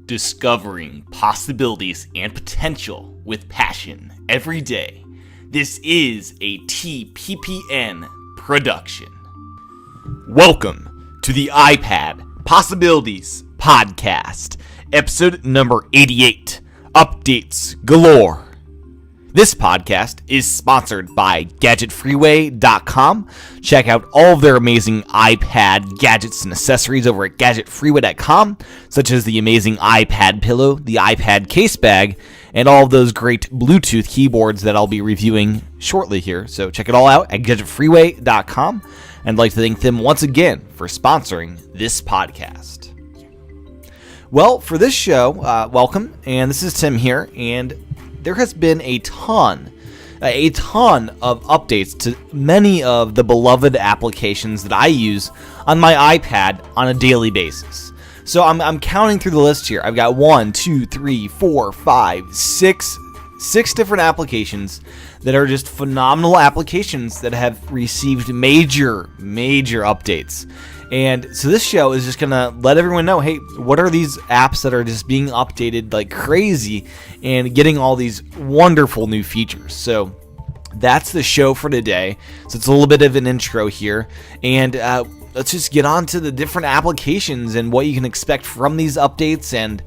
Discovering possibilities and potential with passion every day. This is a TPPN production. Welcome to the iPad Possibilities Podcast, episode number 88, Updates Galore. This podcast is sponsored by GadgetFreeway.com. Check out all of their amazing iPad gadgets and accessories over at GadgetFreeway.com, such as the amazing iPad pillow, the iPad case bag, and all of those great Bluetooth keyboards that I'll be reviewing shortly here. So check it all out at GadgetFreeway.com. And I'd like to thank them once again for sponsoring this podcast. Well, for this show, welcome, and this is Tim here, and there has been a ton of updates to many of the beloved applications that I use on my iPad on a daily basis. So I'm counting through the list here. I've got 6 different applications that are just phenomenal applications that have received major updates. And so this show is just going to let everyone know, hey, what are these apps that are just being updated like crazy and getting all these wonderful new features. So that's the show for today. So it's a little bit of an intro here. And let's just get on to the different applications and what you can expect from these updates and,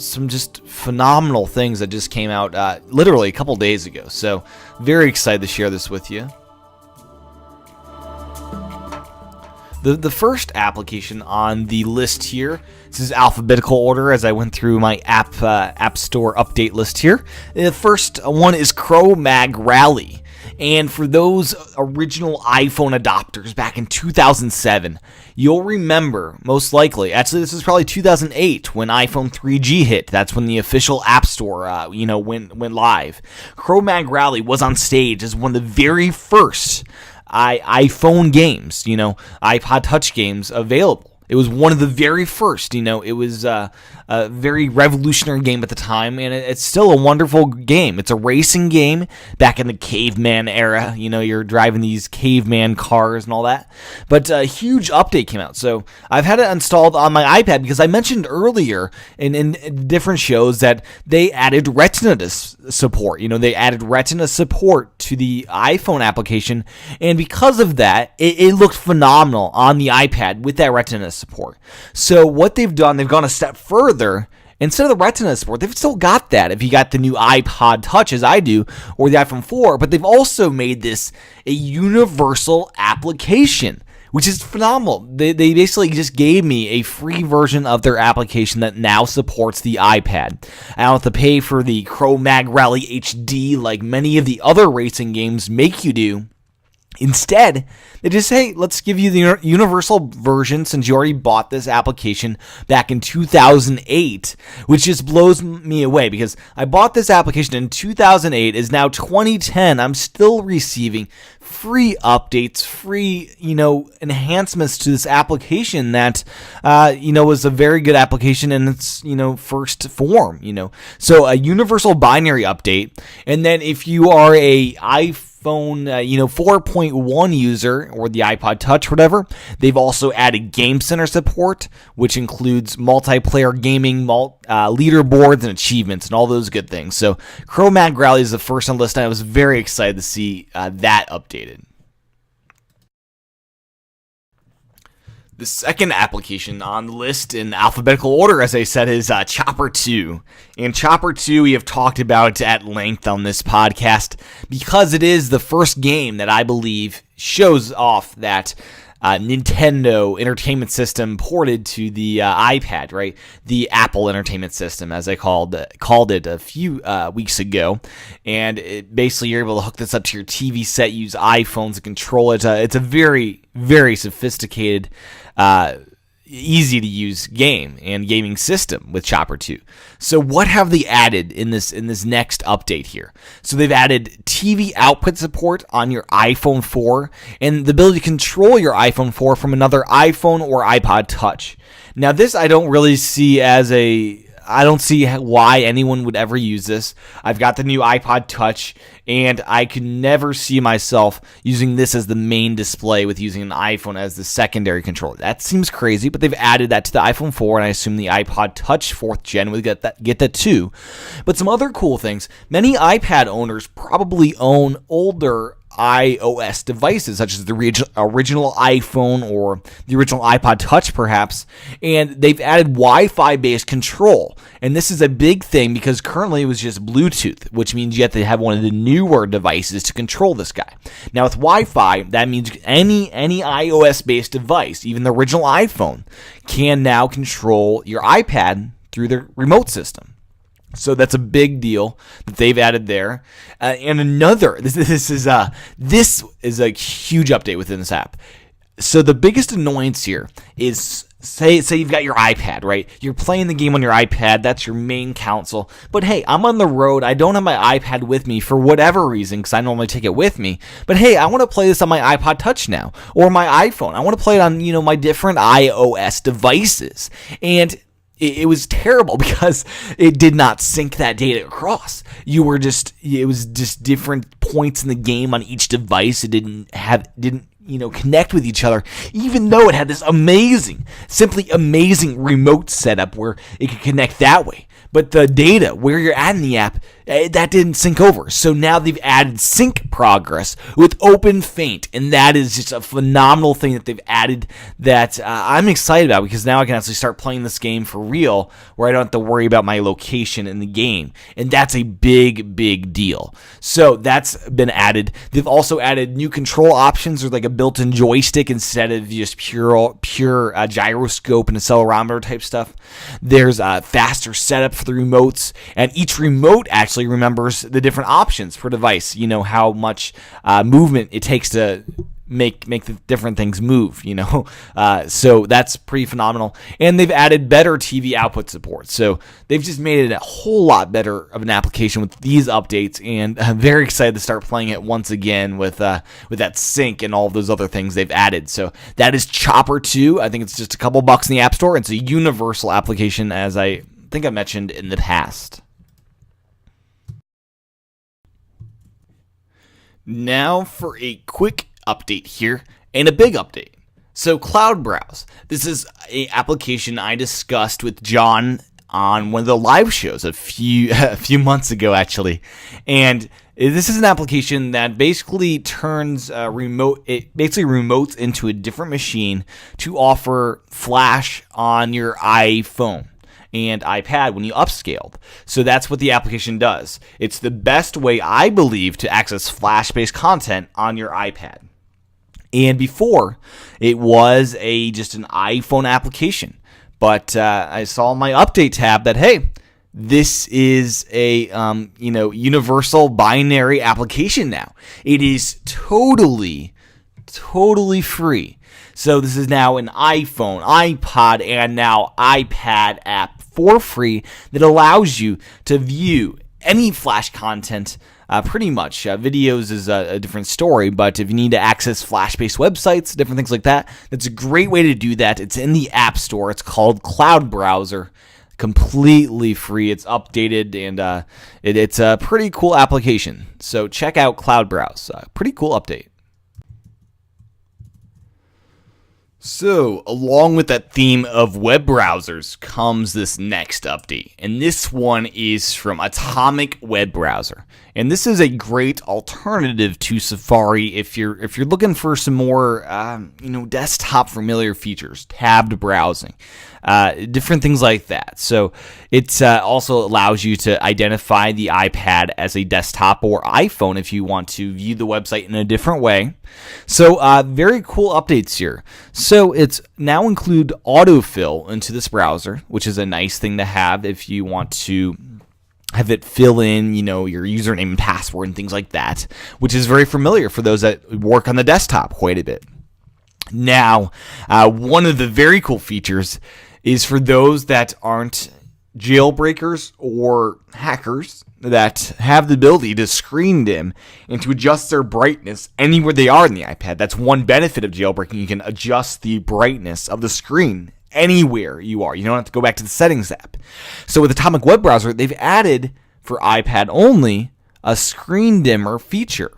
some just phenomenal things that just came out literally a couple days ago. So very excited to share this with you. The first application on the list here, this is alphabetical order as I went through my app store update list here. The first one is Cro-Mag Rally. And for those original iPhone adopters back in 2007, you'll remember, most likely, actually this is probably 2008 when iPhone 3G hit. That's when the official App Store, went live. Cro-Mag Rally was on stage as one of the very first iPhone games, iPod Touch games available. It was one of the very first, it was a very revolutionary game at the time, and it's still a wonderful game. It's a racing game back in the caveman era. You're driving these caveman cars and all that. But a huge update came out. So I've had it installed on my iPad because I mentioned earlier in different shows that they added Retina support. They added Retina support to the iPhone application, and because of that, it looked phenomenal on the iPad with that Retina support. So what they've done, they've gone a step further. Instead of the Retina support, they've still got that if you got the new iPod Touch as I do, or the iPhone 4, but they've also made this a universal application, which is phenomenal. They basically just gave me a free version of their application that now supports the iPad. I don't have to pay for the Cro-Mag Rally HD like many of the other racing games make you do. Instead, they just say, let's give you the universal version since you already bought this application back in 2008, which just blows me away because I bought this application in 2008. It's now 2010. I'm still receiving free updates, free, enhancements to this application that, was a very good application in its, first form, So a universal binary update. And then if you are a iPhone 4.1 user or the iPod Touch, whatever, they've also added Game Center support, which includes multiplayer gaming, leaderboards, and achievements, and all those good things. So Cro-Mag Rally is the first on the list, and I was very excited to see that updated. The second application on the list in alphabetical order, as I said, is Chopper 2. And Chopper 2 we have talked about at length on this podcast because it is the first game that I believe shows off that Nintendo Entertainment System ported to the iPad, right? The Apple Entertainment System, as I called it a few weeks ago. And basically, you're able to hook this up to your TV set, use iPhones to control it. It's a very, very sophisticated, easy to use game and gaming system with Chopper 2. So what have they added in this next update here? So they've added TV output support on your iPhone 4 and the ability to control your iPhone 4 from another iPhone or iPod Touch. Now this I don't really see as a I don't see why anyone would ever use this. I've got the new iPod Touch, and I could never see myself using this as the main display with using an iPhone as the secondary controller. That seems crazy, but they've added that to the iPhone 4, and I assume the iPod Touch 4th gen will get that too. But some other cool things, many iPad owners probably own older iOS devices, such as the original iPhone or the original iPod Touch, perhaps, and they've added Wi-Fi based control. And this is a big thing because currently it was just Bluetooth, which means you have to have one of the newer devices to control this guy. Now with Wi-Fi, that means any iOS based device, even the original iPhone, can now control your iPad through the remote system. So that's a big deal that they've added there. And another, this is a huge update within this app. So the biggest annoyance here is, say you've got your iPad, right? You're playing the game on your iPad. That's your main console. But hey, I'm on the road. I don't have my iPad with me for whatever reason, because I normally take it with me. But hey, I want to play this on my iPod Touch now, or my iPhone. I want to play it on, my different iOS devices. And it was terrible because it did not sync that data across. It was just different points in the game on each device. It didn't connect with each other, even though it had this simply amazing remote setup where it could connect that way. But the data, where you're at in the app, that didn't sync over. So now they've added sync progress with Open Faint, and that is just a phenomenal thing that they've added that I'm excited about, because now I can actually start playing this game for real, where I don't have to worry about my location in the game, and that's a big, big deal. So that's been added. They've also added new control options, or like a built-in joystick instead of just pure gyroscope and accelerometer type stuff. There's a faster setup for the remotes, and each remote actually remembers the different options per device. How much movement it takes to make the different things move, so that's pretty phenomenal. And they've added better TV output support, so they've just made it a whole lot better of an application with these updates, and I'm very excited to start playing it once again with that sync and all of those other things they've added. So that is Chopper 2. I think it's just a couple bucks in the App Store. It's a universal application, as I think I mentioned in the past. Now for a quick update here, and a big update. So Cloud Browse. This is an application I discussed with John on one of the live shows a few months ago, actually. And this is an application that basically turns remotes into a different machine to offer Flash on your iPhone and iPad when you upscaled. So that's what the application does. It's the best way, I believe, to access Flash-based content on your iPad. And before, it was just an iPhone application. But I saw in my update tab that, hey, this is a universal binary application now. It is totally free. So this is now an iPhone, iPod, and now iPad app for free that allows you to view any Flash content. Pretty much. Videos is a different story, but if you need to access Flash-based websites, different things like that, that's a great way to do that. It's in the App Store. It's called Cloud Browser. Completely free. It's updated, and it's a pretty cool application. So check out Cloud Browse. Pretty cool update. So, along with that theme of web browsers comes this next update, and this one is from Atomic Web Browser. And this is a great alternative to Safari if you're looking for some more desktop familiar features, tabbed browsing, different things like that. So it also allows you to identify the iPad as a desktop or iPhone if you want to view the website in a different way. So very cool updates here. So it's now include autofill into this browser, which is a nice thing to have if you want to have it fill in, your username and password and things like that, which is very familiar for those that work on the desktop quite a bit. Now, one of the very cool features is for those that aren't jailbreakers or hackers that have the ability to screen dim and to adjust their brightness anywhere they are in the iPad. That's one benefit of jailbreaking. You can adjust the brightness of the screen anywhere you are. You don't have to go back to the settings app. So with Atomic Web Browser, they've added for iPad only a screen dimmer feature.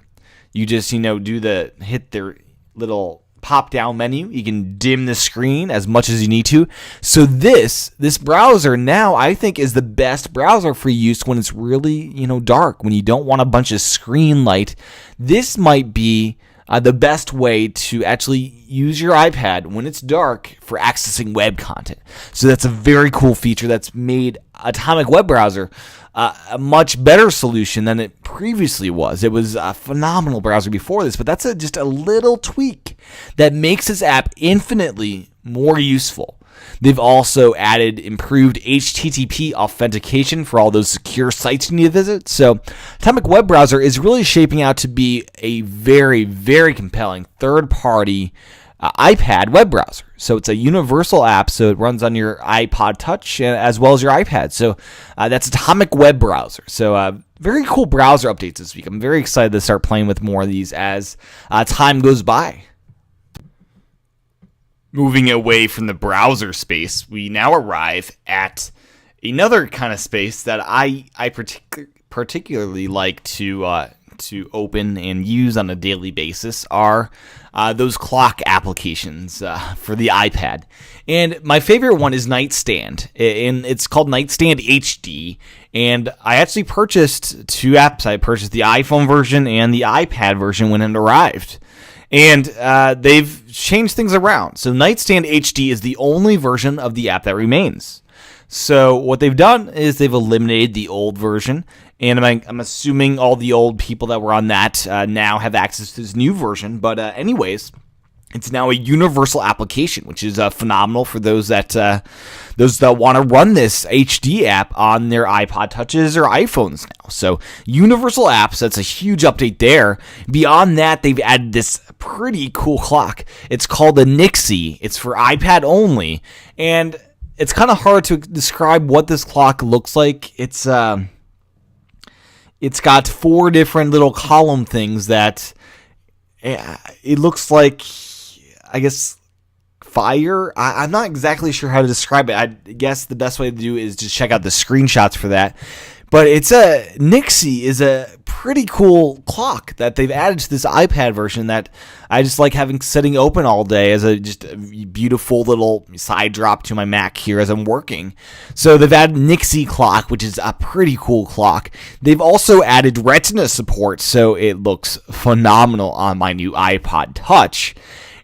You just, hit their little pop-down menu. You can dim the screen as much as you need to. So this browser now, I think, is the best browser for use when it's really, dark, when you don't want a bunch of screen light. This might be the best way to actually use your iPad when it's dark for accessing web content. So that's a very cool feature that's made Atomic Web Browser a much better solution than it previously was. It was a phenomenal browser before this, but that's just a little tweak that makes this app infinitely more useful. They've also added improved HTTP authentication for all those secure sites you need to visit. So Atomic Web Browser is really shaping out to be a very, very compelling third-party iPad web browser. So it's a universal app, so it runs on your iPod Touch as well as your iPad. So that's Atomic Web Browser. So very cool browser updates this week. I'm very excited to start playing with more of these as time goes by. Moving away from the browser space, we now arrive at another kind of space that I particularly like to open and use on a daily basis are those clock applications for the iPad. And my favorite one is Nightstand, and it's called Nightstand HD. And I actually purchased two apps. I purchased the iPhone version and the iPad version when it arrived. And they've changed things around. So Nightstand HD is the only version of the app that remains. So what they've done is they've eliminated the old version. And I'm assuming all the old people that were on that now have access to this new version. But anyways, it's now a universal application, which is phenomenal for those that want to run this HD app on their iPod Touches or iPhones now. So universal apps, that's a huge update there. Beyond that, they've added this pretty cool clock. It's called the Nixie. It's for iPad only, and it's kind of hard to describe what this clock looks like. It's got four different little column things that it looks like, I guess, fire. I'm not exactly sure how to describe it. I guess the best way to do is just check out the screenshots for that. But Nixie is a pretty cool clock that they've added to this iPad version that I just like sitting open all day as just a beautiful little side drop to my Mac here as I'm working. So they've added Nixie clock, which is a pretty cool clock. They've also added Retina support, so it looks phenomenal on my new iPod Touch.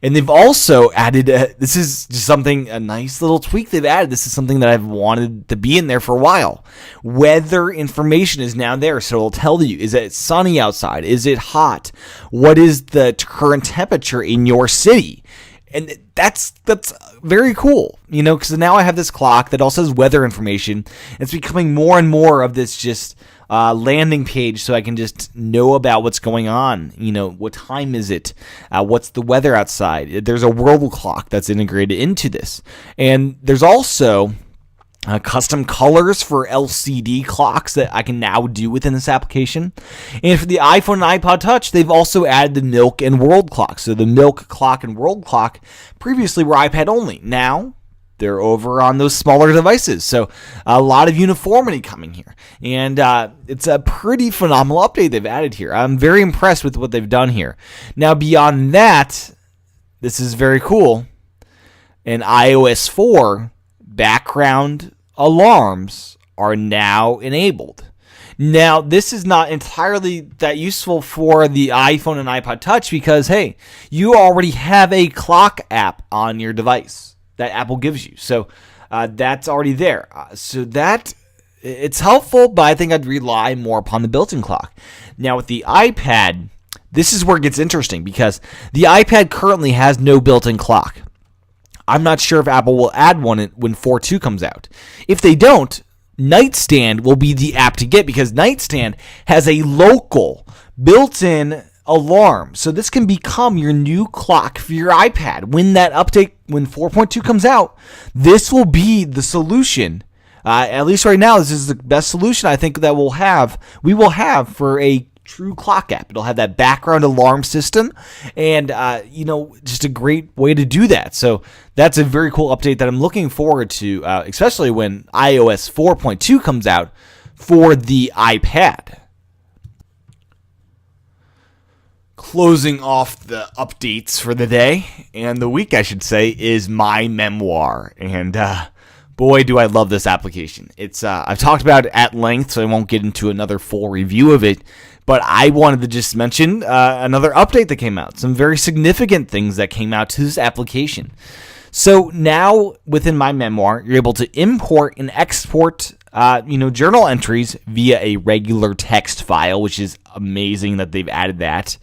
And they've also added, this is just a nice little tweak they've added. This is something that I've wanted to be in there for a while. Weather information is now there, so it'll tell you, is it sunny outside? Is it hot? What is the current temperature in your city? And that's very cool, because now I have this clock that also has weather information. It's becoming more and more of this just landing page so I can just know about what's going on. What time is it? What's the weather outside? There's a world clock that's integrated into this. And there's also custom colors for LCD clocks that I can now do within this application. And for the iPhone and iPod Touch, they've also added the Milk and World clock. So the Milk clock and World clock previously were iPad only. Now they're over on those smaller devices. So a lot of uniformity coming here. And it's a pretty phenomenal update they've added here. I'm very impressed with what they've done here. Now, beyond that, this is very cool. In iOS 4, background alarms are now enabled. Now, this is not entirely that useful for the iPhone and iPod Touch because, hey, you already have a clock app on your device that Apple gives you. So that's already there. So that it's helpful, but I think I'd rely more upon the built-in clock. Now, with the iPad, this is where it gets interesting because the iPad currently has no built-in clock. I'm not sure if Apple will add one when 4.2 comes out. If they don't, Nightstand will be the app to get because Nightstand has a local built-in alarm. So this can become your new clock for your iPad. When that update, when 4.2 comes out, this will be the solution. At least right now, this is the best solution I think that we will have for a true clock app. It'll have that background alarm system, and just a great way to do that. So that's a very cool update that I'm looking forward to, especially when iOS 4.2 comes out for the iPad. Closing off the updates for the day and the week, I should say, is My Memoir, and boy, do I love this application. It's I've talked about it at length, so I won't get into another full review of it, but I wanted to just mention another update that came out, some very significant things that came out to this application. So now within My Memoir, you're able to import and export journal entries via a regular text file, which is amazing that they've added that.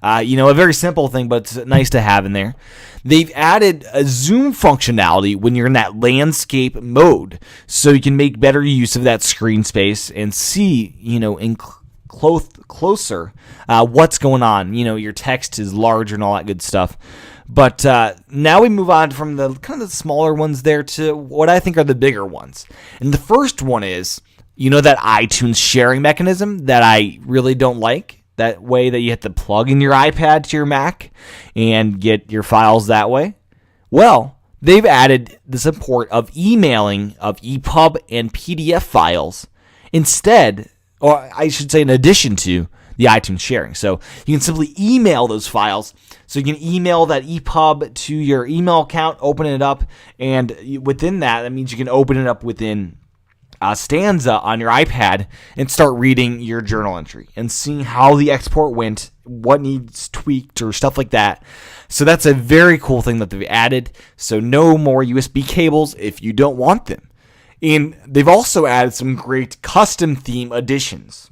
A very simple thing, but it's nice to have in there. They've added a zoom functionality when you're in that landscape mode, so you can make better use of that screen space and see, closer what's going on. Your text is larger and all that good stuff. But now we move on from the kind of the smaller ones there to what I think are the bigger ones. And the first one is, that iTunes sharing mechanism that I really don't like. That way that you have to plug in your iPad to your Mac and get your files that way. Well, they've added the support of emailing of EPUB and PDF files instead, or I should say in addition to the iTunes sharing. So you can simply email those files. So you can email that EPUB to your email account, open it up, and within that means you can open it up within Stanza on your iPad and start reading your journal entry and seeing how the export went, what needs tweaked or stuff like that. So that's a very cool thing that they've added. So no more USB cables if you don't want them. And they've also added some great custom theme additions.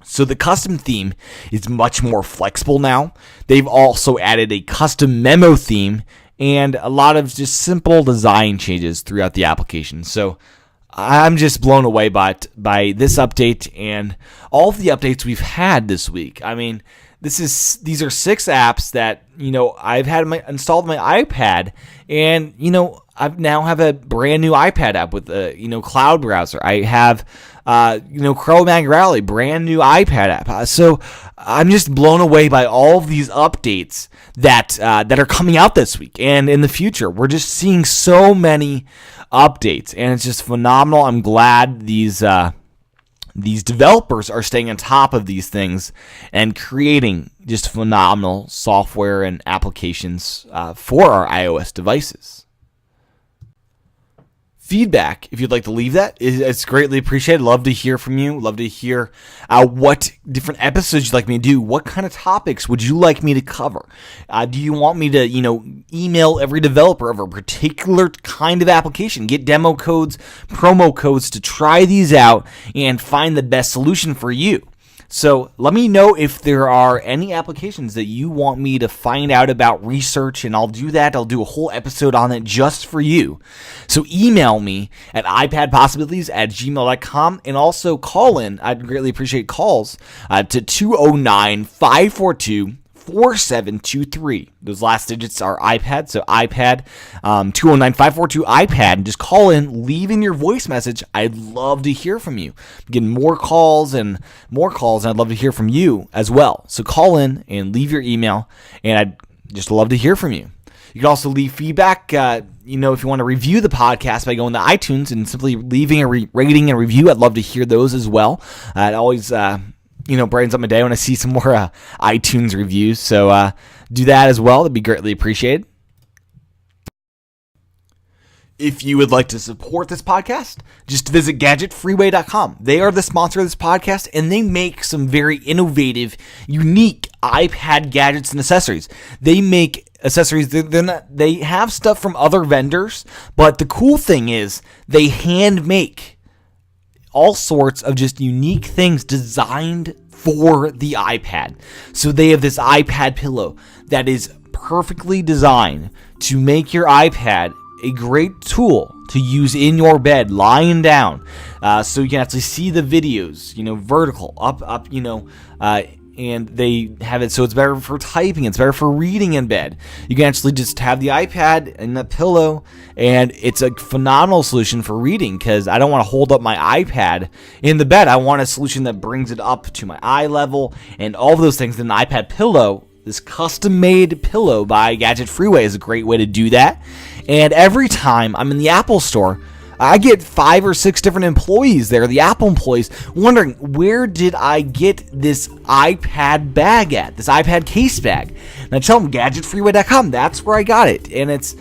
So the custom theme is much more flexible now. They've also added a custom memo theme and a lot of just simple design changes throughout the application. So I'm just blown away by this update and all of the updates we've had this week. I mean, these are 6 apps that I've had installed on my iPad, and I now have a brand new iPad app with a cloud browser. I have Chrome Rally, brand new iPad app. So I'm just blown away by all of these updates that are coming out this week and in the future. We're just seeing so many updates, and it's just phenomenal. I'm glad these developers are staying on top of these things and creating just phenomenal software and applications for our iOS devices. Feedback, if you'd like to leave that, it's greatly appreciated. Love to hear from you. Love to hear what different episodes you'd like me to do. What kind of topics would you like me to cover? Do you want me to, email every developer of a particular kind of application, get demo codes, promo codes to try these out and find the best solution for you? So let me know if there are any applications that you want me to find out about, research, and I'll do that. I'll do a whole episode on it just for you. So email me at iPadPossibilities@gmail.com and also call in. I'd greatly appreciate calls to 209-542-4723. Those last digits are iPad, so iPad 209-542-iPad, and just call in, leave in your voice message. I'd love to hear from you. I'm getting more calls, and I'd love to hear from you as well. So call in and leave your email, and I'd just love to hear from you. You can also leave feedback, if you want to review the podcast by going to iTunes and simply leaving a rating and review. I'd love to hear those as well. It always brightens up my day when I see some more iTunes reviews. So do that as well. That'd be greatly appreciated. If you would like to support this podcast, just visit GadgetFreeway.com. They are the sponsor of this podcast, and they make some very innovative, unique iPad gadgets and accessories. They make accessories. They have stuff from other vendors, but the cool thing is they hand make all sorts of just unique things designed for the iPad. So they have this iPad pillow that is perfectly designed to make your iPad a great tool to use in your bed, lying down, so you can actually see the videos, vertical, up, and they have it so it's better for typing, it's better for reading in bed. You can actually just have the iPad and the pillow, and it's a phenomenal solution for reading because I don't want to hold up my iPad in the bed. I want a solution that brings it up to my eye level and all of those things. Then the iPad pillow, this custom-made pillow by Gadget Freeway, is a great way to do that. And every time I'm in the Apple store, I get 5 or 6 different employees there, the Apple employees, wondering, where did I get this iPad bag at, this iPad case bag? And I tell them, GadgetFreeway.com, that's where I got it. And it's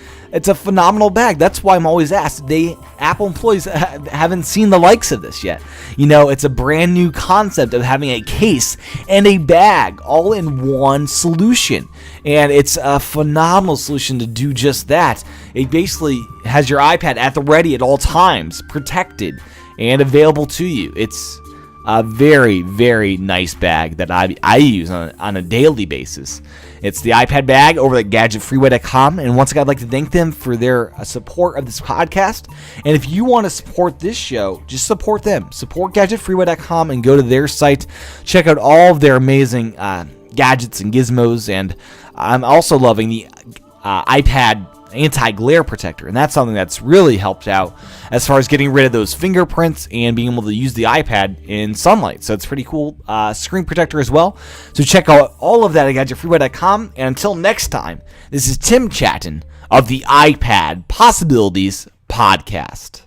a phenomenal bag. That's why I'm always asked. Apple employees haven't seen the likes of this yet. It's a brand new concept of having a case and a bag all in one solution. And it's a phenomenal solution to do just that. It basically has your iPad at the ready at all times, protected and available to you. It's a very, very nice bag that I use on a daily basis. It's the iPad bag over at GadgetFreeway.com. And once again, I'd like to thank them for their support of this podcast. And if you want to support this show, just support them. Support GadgetFreeway.com and go to their site. Check out all of their amazing gadgets and gizmos. And I'm also loving the iPad anti-glare protector, and that's something that's really helped out as far as getting rid of those fingerprints and being able to use the iPad in sunlight. So it's pretty cool screen protector as well. So check out all of that at GadgetFreeway.com. And until next time, this is Tim Chatton of the iPad Possibilities Podcast.